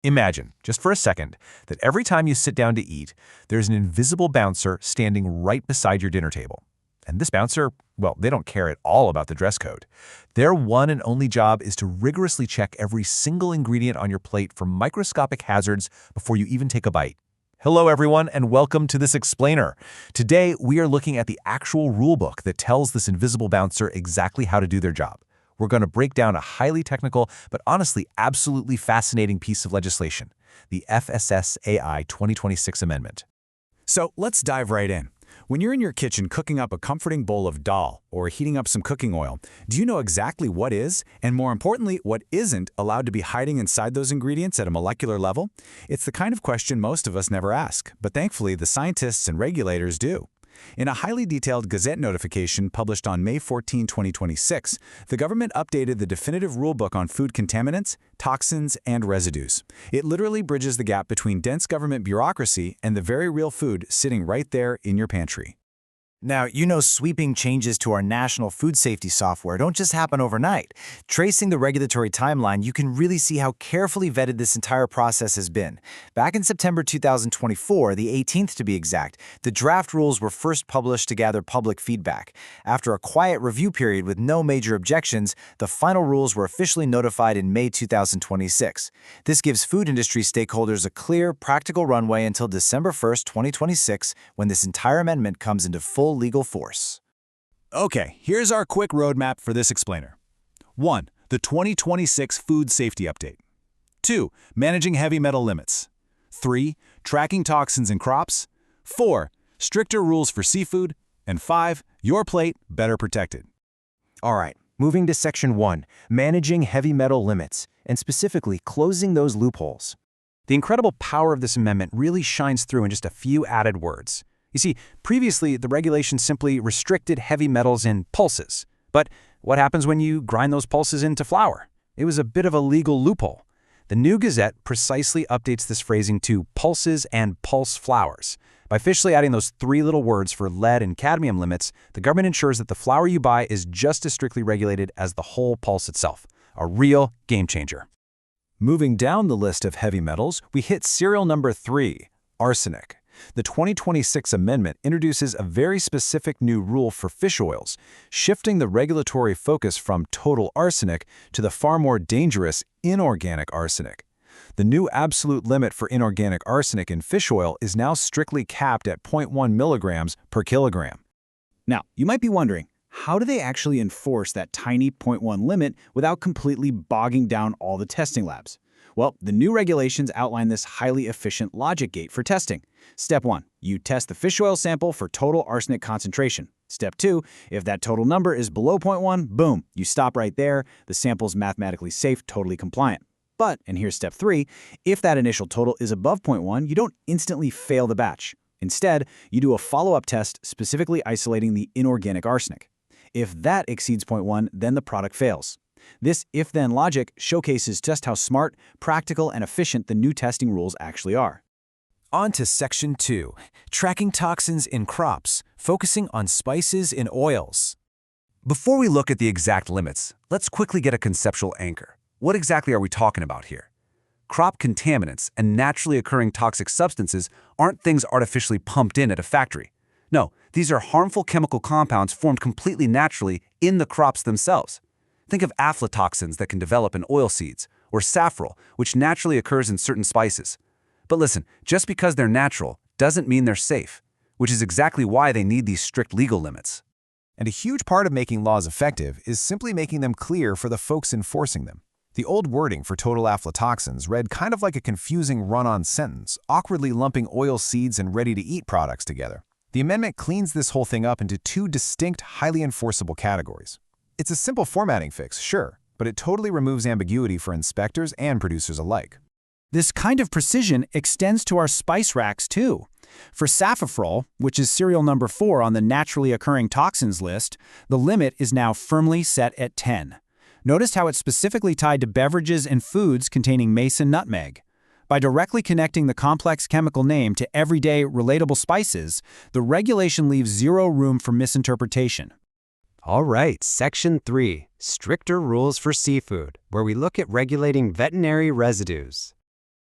Imagine, just for a second, that every time you sit down to eat, there's an invisible bouncer standing right beside your dinner table. And this bouncer, well, they don't care at all about the dress code. Their one and only job is to rigorously check every single ingredient on your plate for microscopic hazards before you even take a bite. Hello everyone, and welcome to this explainer. Today, we are looking at the actual rulebook that tells this invisible bouncer exactly how to do their job. We're going to break down a highly technical, but honestly absolutely fascinating piece of legislation, the FSS 2026 Amendment. So let's dive right in. When you're in your kitchen cooking up a comforting bowl of dal or heating up some cooking oil, do you know exactly what is, and more importantly, what isn't allowed to be hiding inside those ingredients at a molecular level? It's the kind of question most of us never ask, but thankfully the scientists and regulators do. In a highly detailed Gazette notification published on May 14, 2026, the government updated the definitive rulebook on food contaminants, toxins, and residues. It literally bridges the gap between dense government bureaucracy and the very real food sitting right there in your pantry. Now, sweeping changes to our national food safety software don't just happen overnight. Tracing the regulatory timeline, you can really see how carefully vetted this entire process has been. Back in September 2024, the 18th to be exact, the draft rules were first published to gather public feedback. After a quiet review period with no major objections, the final rules were officially notified in May 2026. This gives food industry stakeholders a clear, practical runway until December 1, 2026, when this entire amendment comes into full legal force. Okay, here's our quick roadmap for this explainer. 1. The 2026 Food Safety Update. 2. Managing heavy metal limits. 3. Tracking toxins in crops. 4. Stricter rules for seafood. And 5. Your plate better protected. All right, moving to Section 1, managing heavy metal limits, and specifically closing those loopholes. The incredible power of this amendment really shines through in just a few added words. You see, previously, the regulation simply restricted heavy metals in pulses. But what happens when you grind those pulses into flour? It was a bit of a legal loophole. The new Gazette precisely updates this phrasing to pulses and pulse flours. By officially adding those three little words for lead and cadmium limits, the government ensures that the flour you buy is just as strictly regulated as the whole pulse itself. A real game changer. Moving down the list of heavy metals, we hit serial number 3, arsenic. The 2026 amendment introduces a very specific new rule for fish oils, shifting the regulatory focus from total arsenic to the far more dangerous inorganic arsenic. The new absolute limit for inorganic arsenic in fish oil is now strictly capped at 0.1 milligrams per kilogram. Now, you might be wondering, how do they actually enforce that tiny 0.1 limit without completely bogging down all the testing labs? Well, the new regulations outline this highly efficient logic gate for testing. Step 1, you test the fish oil sample for total arsenic concentration. Step 2, if that total number is below 0.1, boom, you stop right there. The sample's mathematically safe, totally compliant. But, and here's step 3, if that initial total is above 0.1, you don't instantly fail the batch. Instead, you do a follow-up test specifically isolating the inorganic arsenic. If that exceeds 0.1, then the product fails. This if-then logic showcases just how smart, practical, and efficient the new testing rules actually are. On to Section 2, tracking toxins in crops, focusing on spices in oils. Before we look at the exact limits, let's quickly get a conceptual anchor. What exactly are we talking about here? Crop contaminants and naturally occurring toxic substances aren't things artificially pumped in at a factory. No, these are harmful chemical compounds formed completely naturally in the crops themselves. Think of aflatoxins that can develop in oilseeds, or safrole, which naturally occurs in certain spices. But listen, just because they're natural doesn't mean they're safe, which is exactly why they need these strict legal limits. And a huge part of making laws effective is simply making them clear for the folks enforcing them. The old wording for total aflatoxins read kind of like a confusing run-on sentence, awkwardly lumping oilseeds and ready-to-eat products together. The amendment cleans this whole thing up into two distinct, highly enforceable categories. It's a simple formatting fix, sure, but it totally removes ambiguity for inspectors and producers alike. This kind of precision extends to our spice racks too. For safrole, which is serial number 4 on the naturally occurring toxins list, the limit is now firmly set at 10. Notice how it's specifically tied to beverages and foods containing mace and nutmeg. By directly connecting the complex chemical name to everyday, relatable spices, the regulation leaves zero room for misinterpretation. All right, Section 3, Stricter Rules for Seafood, where we look at regulating veterinary residues.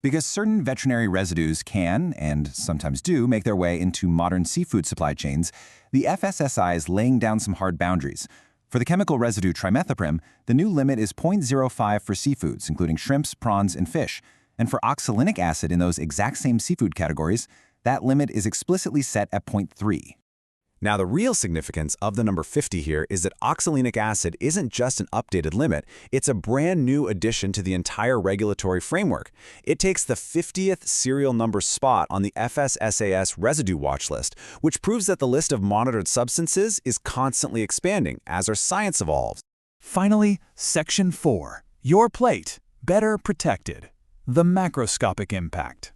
Because certain veterinary residues can, and sometimes do, make their way into modern seafood supply chains, the FSSI is laying down some hard boundaries. For the chemical residue trimethoprim, the new limit is 0.05 for seafoods, including shrimps, prawns, and fish. And for oxalinic acid in those exact same seafood categories, that limit is explicitly set at 0.3. Now, the real significance of the number 50 here is that oxalinic acid isn't just an updated limit, it's a brand new addition to the entire regulatory framework. It takes the 50th serial number spot on the FSSAS residue watch list, which proves that the list of monitored substances is constantly expanding as our science evolves. Finally, Section 4. Your plate, better protected. The macroscopic impact.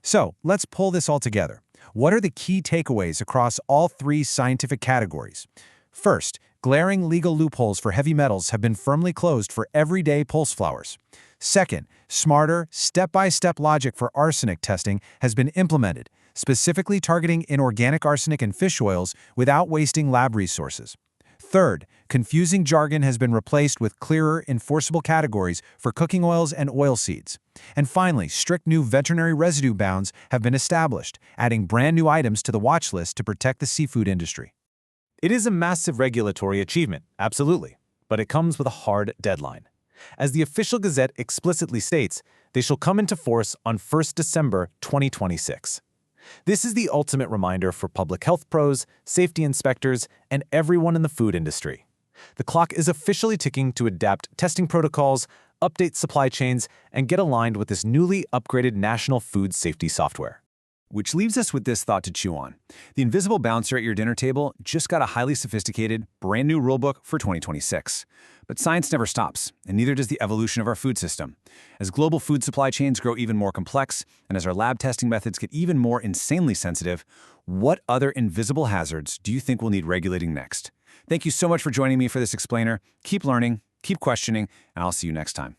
So, let's pull this all together. What are the key takeaways across all three scientific categories? First, glaring legal loopholes for heavy metals have been firmly closed for everyday pulse flowers. Second, smarter, step-by-step logic for arsenic testing has been implemented, specifically targeting inorganic arsenic in fish oils without wasting lab resources. Third, confusing jargon has been replaced with clearer, enforceable categories for cooking oils and oilseeds. And finally, strict new veterinary residue bounds have been established, adding brand new items to the watch list to protect the seafood industry. It is a massive regulatory achievement, absolutely, but it comes with a hard deadline. As the official gazette explicitly states, they shall come into force on 1 December 2026. This is the ultimate reminder for public health pros, safety inspectors, and everyone in the food industry. The clock is officially ticking to adapt testing protocols, update supply chains, and get aligned with this newly upgraded national food safety software. Which leaves us with this thought to chew on. The invisible bouncer at your dinner table just got a highly sophisticated, brand new rulebook for 2026. But science never stops, and neither does the evolution of our food system. As global food supply chains grow even more complex, and as our lab testing methods get even more insanely sensitive, what other invisible hazards do you think we'll need regulating next? Thank you so much for joining me for this explainer. Keep learning, keep questioning, and I'll see you next time.